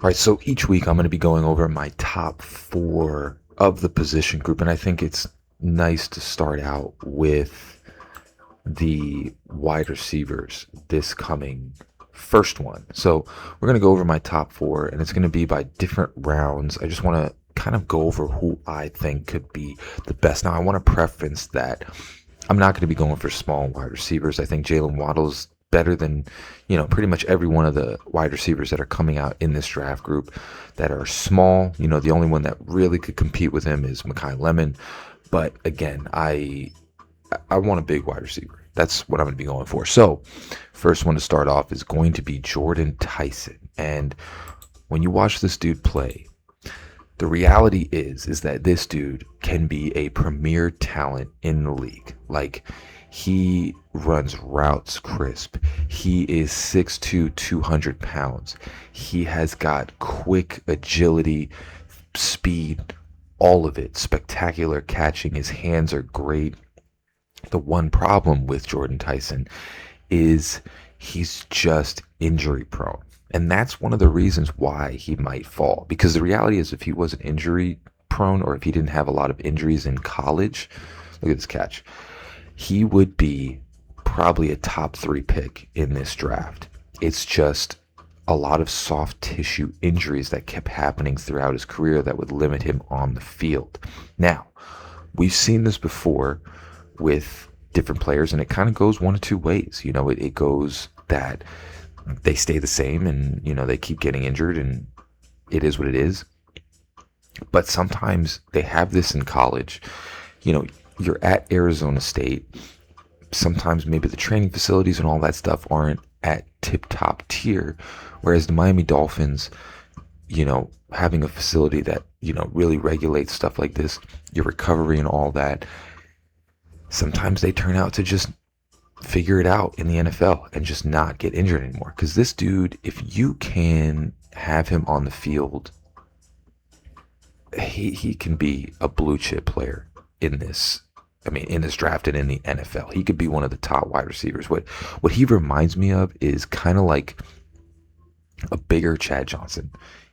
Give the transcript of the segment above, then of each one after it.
All right, so each week I'm going to be going over my top four of the position group, and I think it's nice to start out with the wide receivers this coming first one. So we're going to go over my top four, and it's going to be by different rounds. I just want to kind of go over who I think could be the best. Now, I want to preference that I'm not going to be going for small wide receivers. I think Jalen Waddle's better than, pretty much every one of the wide receivers that are coming out in this draft group that are small. The only one that really could compete with him is Mekhi Lemon. But again, I want a big wide receiver. That's what I'm going to be going for. So, first one to start off is going to be Jordan Tyson. And when you watch this dude play, the reality is that this dude can be a premier talent in the league. Like, he runs routes crisp. He is 6'2", 200 pounds. He has got quick agility, speed, all of it. Spectacular catching. His hands are great. The one problem with Jordan Tyson is he's just injury prone. And that's one of the reasons why he might fall. Because the reality is, if he wasn't injury prone, or if he didn't have a lot of injuries in college, look at this catch, he would be probably a top 3 pick in this draft. It's just a lot of soft tissue injuries that kept happening throughout his career that would limit him on the field. Now, we've seen this before with different players, and it kind of goes one of two ways. It goes that they stay the same and, they keep getting injured, and it is what it is. But sometimes they have this in college. You're at Arizona State. Sometimes maybe the training facilities and all that stuff aren't at tip-top tier, whereas the Miami Dolphins, having a facility that, really regulates stuff like this, your recovery and all that, sometimes they turn out to just figure it out in the NFL and just not get injured anymore. Because this dude, if you can have him on the field, he can be a blue chip player in this. In this draft and in the NFL. He could be one of the top wide receivers. What he reminds me of is kind of like a bigger Chad Johnson.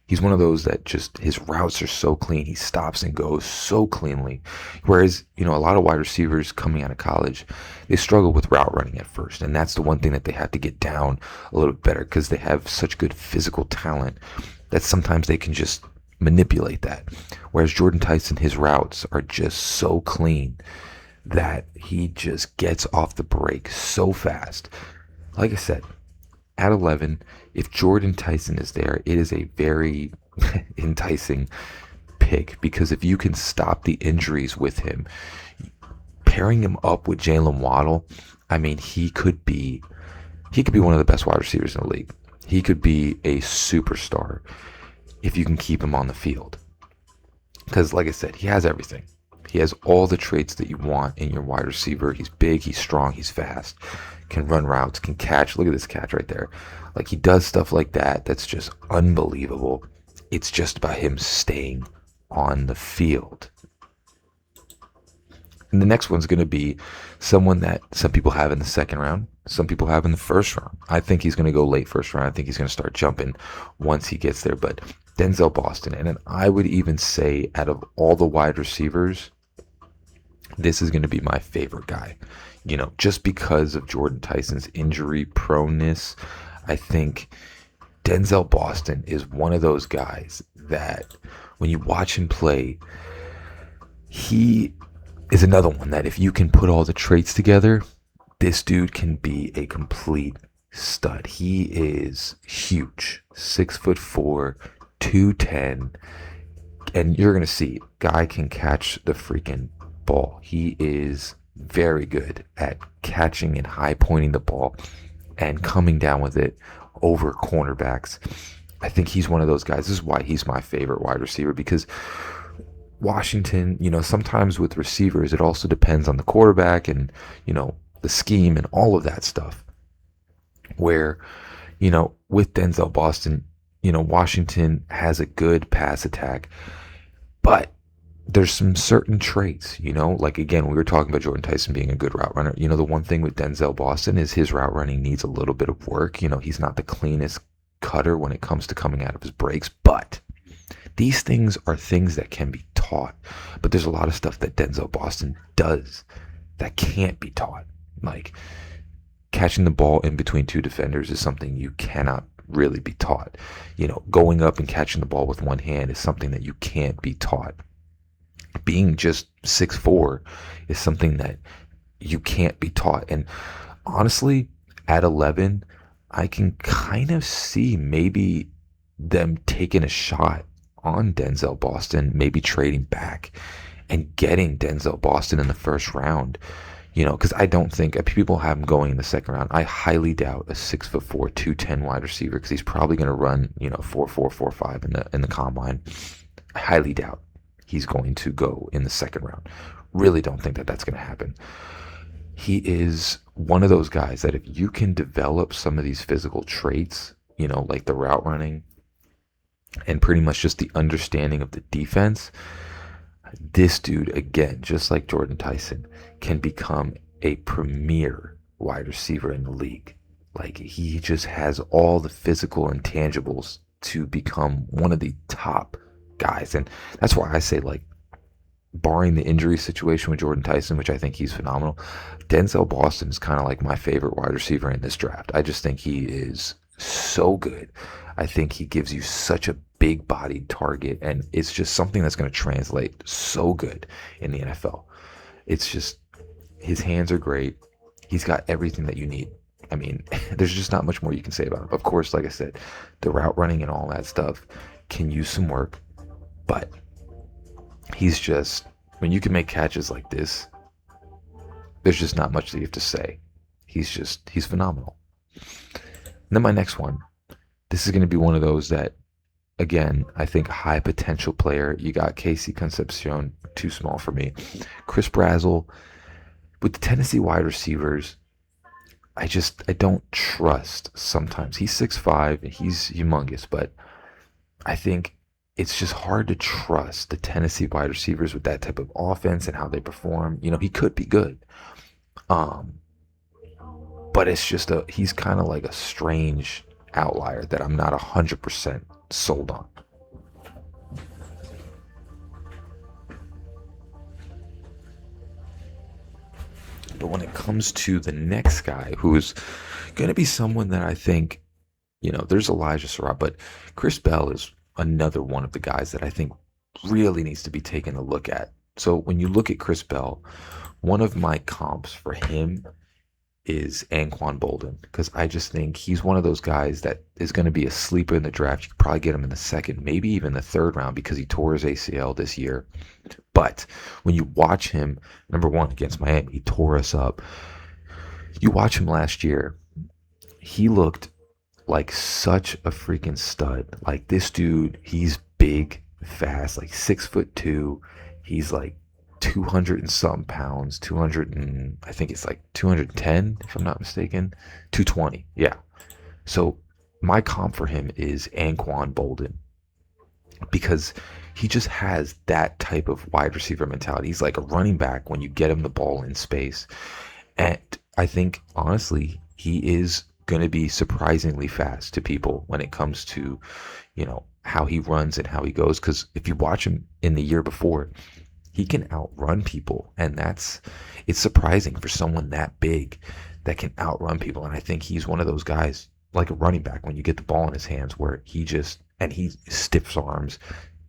He's one of those that just, his routes are so clean. He stops and goes so cleanly. Whereas, a lot of wide receivers coming out of college, they struggle with route running at first. And that's the one thing that they have to get down a little bit better, because they have such good physical talent that sometimes they can just manipulate that. Whereas Jordan Tyson, his routes are just so clean that he just gets off the break so fast. Like I said, at 11, if Jordan Tyson is there, it is a very enticing pick, because if you can stop the injuries with him, pairing him up with Jalen Waddle, he could be one of the best wide receivers in the league. He could be a superstar if you can keep him on the field. Because like I said, he has everything. He has all the traits that you want in your wide receiver. He's big, he's strong, he's fast, can run routes, can catch. Look at this catch right there. Like, he does stuff like that that's just unbelievable. It's just about him staying on the field. And the next one's going to be someone that some people have in the second round, some people have in the first round. I think he's going to go late first round. I think he's going to start jumping once he gets there. But Denzel Boston, and then I would even say, out of all the wide receivers, this is going to be my favorite guy. Just because of Jordan Tyson's injury proneness, I think Denzel Boston is one of those guys that when you watch him play, he is another one that if you can put all the traits together, this dude can be a complete stud. He is huge, 6'4", 210, and you're going to see, guy can catch the freaking ball. He is very good at catching and high pointing the ball and coming down with it over cornerbacks. I think he's one of those guys. This is why he's my favorite wide receiver, because Washington, sometimes with receivers, it also depends on the quarterback and, the scheme and all of that stuff. Where, with Denzel Boston, Washington has a good pass attack, but there's some certain traits, like, again, we were talking about Jordan Tyson being a good route runner. The one thing with Denzel Boston is his route running needs a little bit of work. He's not the cleanest cutter when it comes to coming out of his breaks, but these things are things that can be taught. But there's a lot of stuff that Denzel Boston does that can't be taught. Like catching the ball in between two defenders is something you cannot really be taught. Going up and catching the ball with one hand is something that you can't be taught. Being just 6'4" is something that you can't be taught. And honestly, at 11, I can kind of see maybe them taking a shot on Denzel Boston, maybe trading back and getting Denzel Boston in the first round. Because I don't think people have him going in the second round. I highly doubt a 6'4", 210 wide receiver, because he's probably going to run 4.4, 4.5 in the combine. I highly doubt he's going to go in the second round. Really don't think that that's going to happen. He is one of those guys that if you can develop some of these physical traits, like the route running and pretty much just the understanding of the defense, this dude, again, just like Jordan Tyson, can become a premier wide receiver in the league. Like, he just has all the physical intangibles to become one of the top guys. And that's why I say, like, barring the injury situation with Jordan Tyson, which I think he's phenomenal, Denzel Boston is kind of like my favorite wide receiver in this draft. I just think he is so good. I think he gives you such a big-bodied target, and it's just something that's going to translate so good in the NFL. It's just, his hands are great. He's got everything that you need. I mean, there's just not much more you can say about him. Of course, like I said, the route running and all that stuff can use some work, but he's just, when you can make catches like this, there's just not much that you have to say. He's phenomenal. And then my next one, this is going to be one of those that, again, I think high potential player. You got Casey Concepcion, too small for me. Chris Brazzell. With the Tennessee wide receivers, I don't trust sometimes. He's 6'5", and he's humongous, but I think it's just hard to trust the Tennessee wide receivers with that type of offense and how they perform. He could be good. But it's just he's kind of like a strange outlier that I'm not 100% sold on. But when it comes to the next guy, who's going to be someone that I think, there's Elijah Surratt, but Chris Bell is another one of the guys that I think really needs to be taken a look at. So when you look at Chris Bell, one of my comps for him is Anquan Boldin, because I just think he's one of those guys that is going to be a sleeper in the draft. You could probably get him in the second, maybe even the third round, because he tore his ACL this year. But when you watch him, number one, against Miami, he tore us up. You watch him last year, he looked like such a freaking stud. Like, this dude, he's big, fast, like 6'2". He's like 200 and some pounds, 200 and I think it's like 210 if I'm not mistaken, 220. Yeah. So my comp for him is Anquan Boldin, because he just has that type of wide receiver mentality. He's like a running back when you get him the ball in space. And I think, honestly, he is going to be surprisingly fast to people when it comes to, how he runs and how he goes. Because if you watch him in the year before, he can outrun people. And it's surprising for someone that big that can outrun people. And I think he's one of those guys, like a running back, when you get the ball in his hands, where he stiffs arms,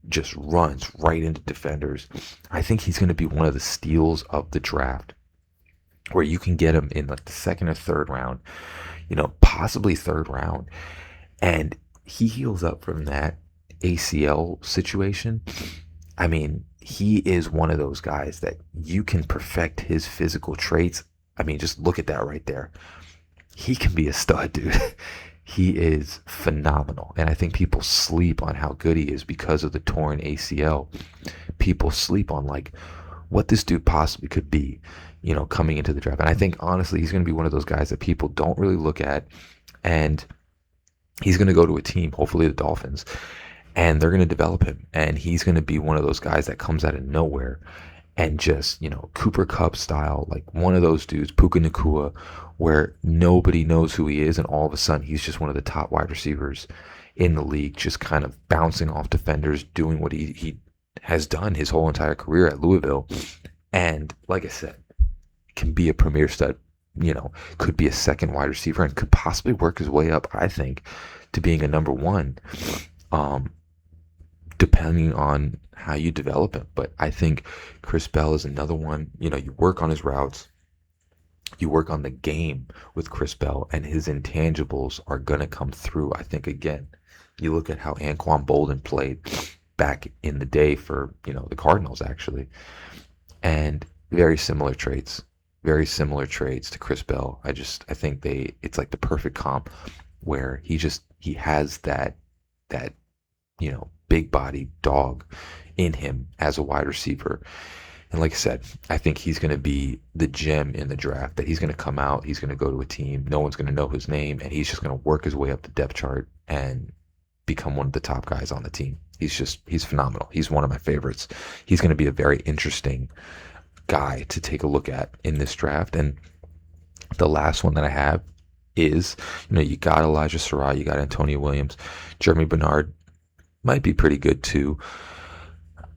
just runs right into defenders. I think he's going to be one of the steals of the draft, where you can get him in like the second or third round, possibly third round, and he heals up from that ACL situation. I mean, he is one of those guys that you can perfect his physical traits. I mean, just look at that right there. He can be a stud, dude. He is phenomenal. And I think people sleep on how good he is because of the torn ACL. People sleep on like what this dude possibly could be, coming into the draft. And I think, honestly, he's going to be one of those guys that people don't really look at. And he's going to go to a team, hopefully the Dolphins, and they're going to develop him. And he's going to be one of those guys that comes out of nowhere and just, Cooper Kupp style, like one of those dudes, Puka Nakua, where nobody knows who he is, and all of a sudden he's just one of the top wide receivers in the league, just kind of bouncing off defenders, doing what he has done his whole entire career at Louisville. And like I said, can be a premier stud, could be a second wide receiver and could possibly work his way up, I think, to being a number one, depending on how you develop him. But I think Chris Bell is another one. You work on his routes, you work on the game with Chris Bell, and his intangibles are going to come through. I think, again, you look at how Anquan Bolden played back in the day for, the Cardinals, actually, and very similar traits to Chris Bell. I think it's like the perfect comp where he has that big body dog in him as a wide receiver. And like I said, I think he's going to be the gem in the draft, that he's going to come out, he's going to go to a team, no one's going to know his name, and he's just going to work his way up the depth chart and become one of the top guys on the team. He's phenomenal. He's one of my favorites. He's going to be a very interesting guy to take a look at in this draft. And the last one that I have is, you got Elijah Sarah, you got Antonio Williams, Jeremy Bernard might be pretty good too.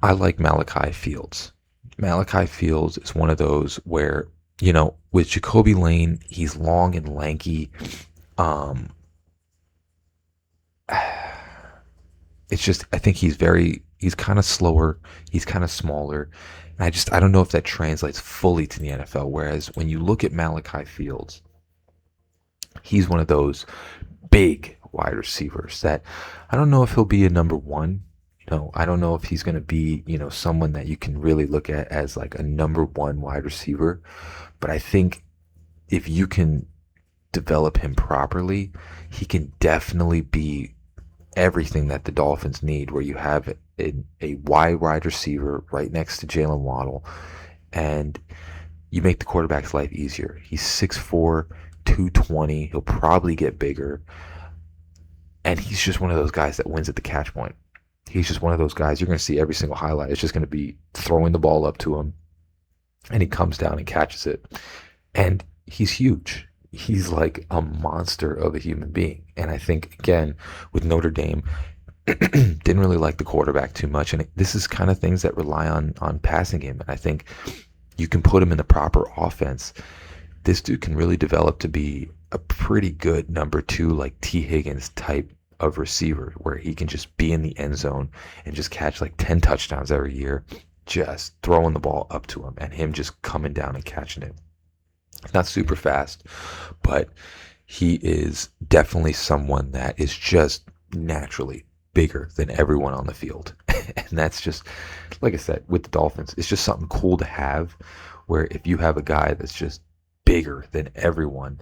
I like Malachi Fields. Malachi Fields is one of those where, with Jacoby Lane, he's long and lanky. It's just, I think he's kind of slower. He's kind of smaller. And I don't know if that translates fully to the NFL. Whereas when you look at Malachi Fields, he's one of those big wide receivers that I don't know if he'll be a number one. I don't know if he's going to be, someone that you can really look at as like a number one wide receiver. But I think if you can develop him properly, he can definitely be everything that the Dolphins need, where you have a wide receiver right next to Jalen Waddle, and you make the quarterback's life easier. He's 6'4", 220. He'll probably get bigger. And he's just one of those guys that wins at the catch point. He's just one of those guys you're going to see every single highlight. It's just going to be throwing the ball up to him, and he comes down and catches it. And he's huge. He's like a monster of a human being. And I think, again, with Notre Dame, didn't really like the quarterback too much. And this is kind of things that rely on passing him. And I think you can put him in the proper offense. This dude can really develop to be a pretty good number two, like T. Higgins type of receiver, where he can just be in the end zone and just catch like 10 touchdowns every year, just throwing the ball up to him and him just coming down and catching it. Not super fast, but he is definitely someone that is just naturally bigger than everyone on the field. And that's just, like I said, with the Dolphins, it's just something cool to have, where if you have a guy that's just bigger than everyone,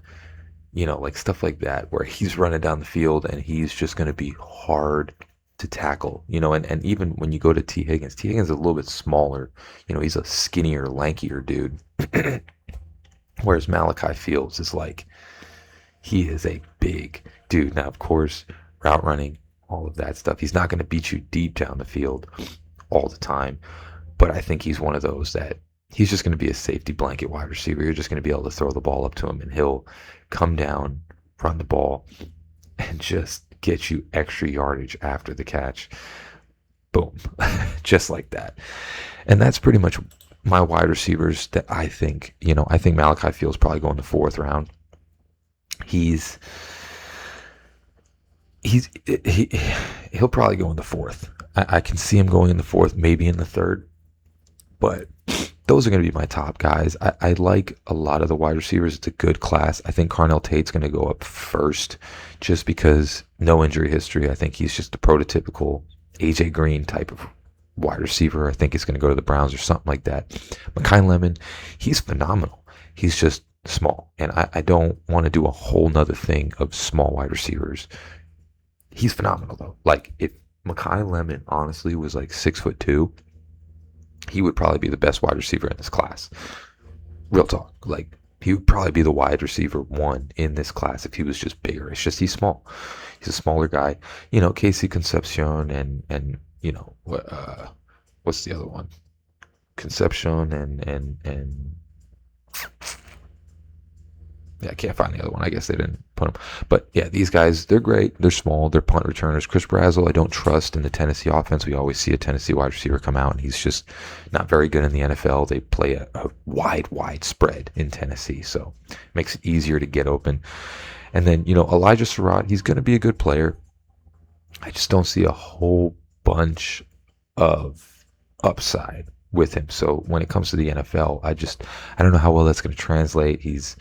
like stuff like that, where he's running down the field and he's just going to be hard to tackle, and even when you go to T. Higgins is a little bit smaller, he's a skinnier, lankier dude. Whereas Malachi Fields is like, he is a big dude. Now, of course, route running, all of that stuff, he's not going to beat you deep down the field all the time. But I think he's one of those that he's just going to be a safety blanket wide receiver. You're just going to be able to throw the ball up to him, and he'll come down, run the ball, and just get you extra yardage after the catch. Boom. Just like that. And that's pretty much my wide receivers that I think, I think Malachi Fields probably going the fourth round. He'll probably go in the fourth. I can see him going in the fourth, maybe in the third, but those are going to be my top guys. I like a lot of the wide receivers. It's a good class. I think Carnell Tate's going to go up first, just because no injury history. I think he's just a prototypical AJ Green type of wide receiver. I think he's going to go to the Browns or something like that. Mekhi Lemon, he's phenomenal. He's just small, and I don't want to do a whole nother thing of small wide receivers. He's phenomenal though. Like, if Mekhi Lemon honestly was like 6'2", he would probably be the best wide receiver in this class. Real talk. Like, he would probably be the wide receiver one in this class if he was just bigger. It's just he's small. He's a smaller guy. Casey Concepcion and what's the other one? Concepcion and yeah, I can't find the other one. I guess they didn't put them. But yeah, these guys, they're great. They're small. They're punt returners. Chris Brazzell, I don't trust in the Tennessee offense. We always see a Tennessee wide receiver come out, and he's just not very good in the NFL. They play a wide spread in Tennessee, so it makes it easier to get open. And then, Elijah Surratt, he's going to be a good player. I just don't see a whole bunch of upside with him. So when it comes to the NFL, I don't know how well that's going to translate. He's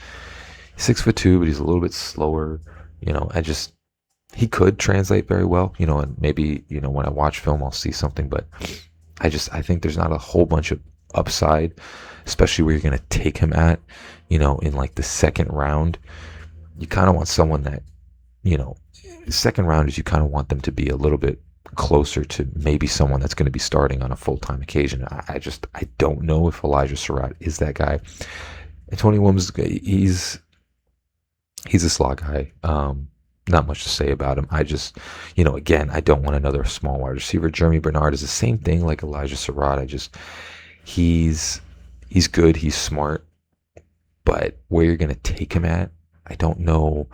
6'2", but he's a little bit slower. He could translate very well, and maybe, when I watch film, I'll see something, but I think there's not a whole bunch of upside, especially where you're going to take him at, in like the second round. You kind of want someone that, second rounders, you kind of want them to be a little bit closer to maybe someone that's going to be starting on a full-time occasion. I don't know if Elijah Surratt is that guy. And Tony Williams, he's a slot guy. Not much to say about him. Again, I don't want another small wide receiver. Jeremy Bernard is the same thing like Elijah Surratt. He's good. He's smart. But where you're going to take him at, I don't know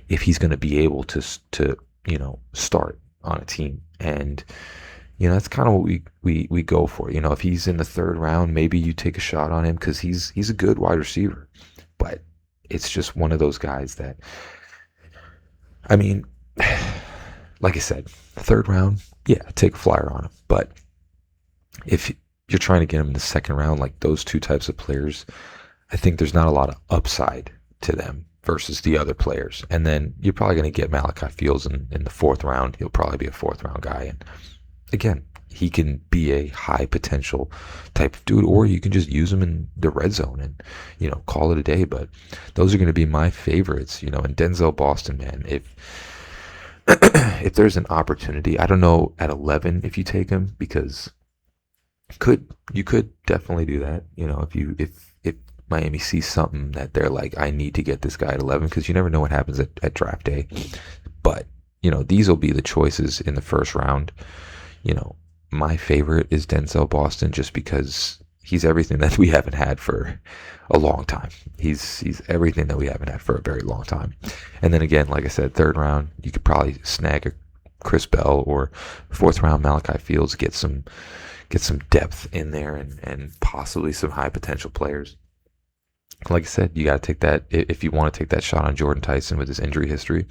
if he's going to be able to start on a team. And, that's kind of what we go for. If he's in the third round, maybe you take a shot on him because he's a good wide receiver. But it's just one of those guys that, like I said, third round, yeah, take a flyer on him. But if you're trying to get him in the second round, like those two types of players, I think there's not a lot of upside to them versus the other players. And then you're probably going to get Malachi Fields in the fourth round. He'll probably be a fourth round guy. And again, he can be a high potential type of dude, or you can just use him in the red zone and, call it a day. But those are going to be my favorites, and Denzel Boston, man, if there's an opportunity, I don't know at 11 if you take him, because you could definitely do that. If Miami sees something that they're like, I need to get this guy at 11, because you never know what happens at draft day. But, these will be the choices in the first round. My favorite is Denzel Boston, just because he's everything that we haven't had for a long time. He's everything that we haven't had for a very long time. And then again, like I said, third round, you could probably snag a Chris Bell, or fourth round Malachi Fields, get some depth in there and possibly some high potential players. Like I said, you got to take that, if you want to take that shot on Jordan Tyson with his injury history.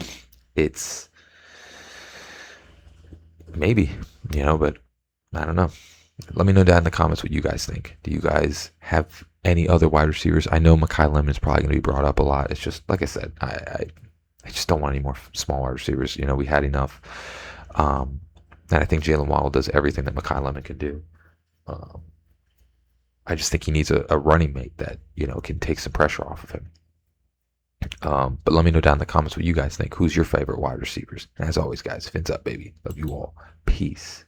It's maybe, but I don't know. Let me know down in the comments what you guys think. Do you guys have any other wide receivers? I know Mekhi Lemon is probably going to be brought up a lot. It's just, like I said, I just don't want any more small wide receivers. We had enough. And I think Jalen Waddle does everything that Mekhi Lemon can do. I just think he needs a running mate that, can take some pressure off of him. But let me know down in the comments what you guys think. Who's your favorite wide receivers? And as always, guys, fins up, baby. Love you all. Peace.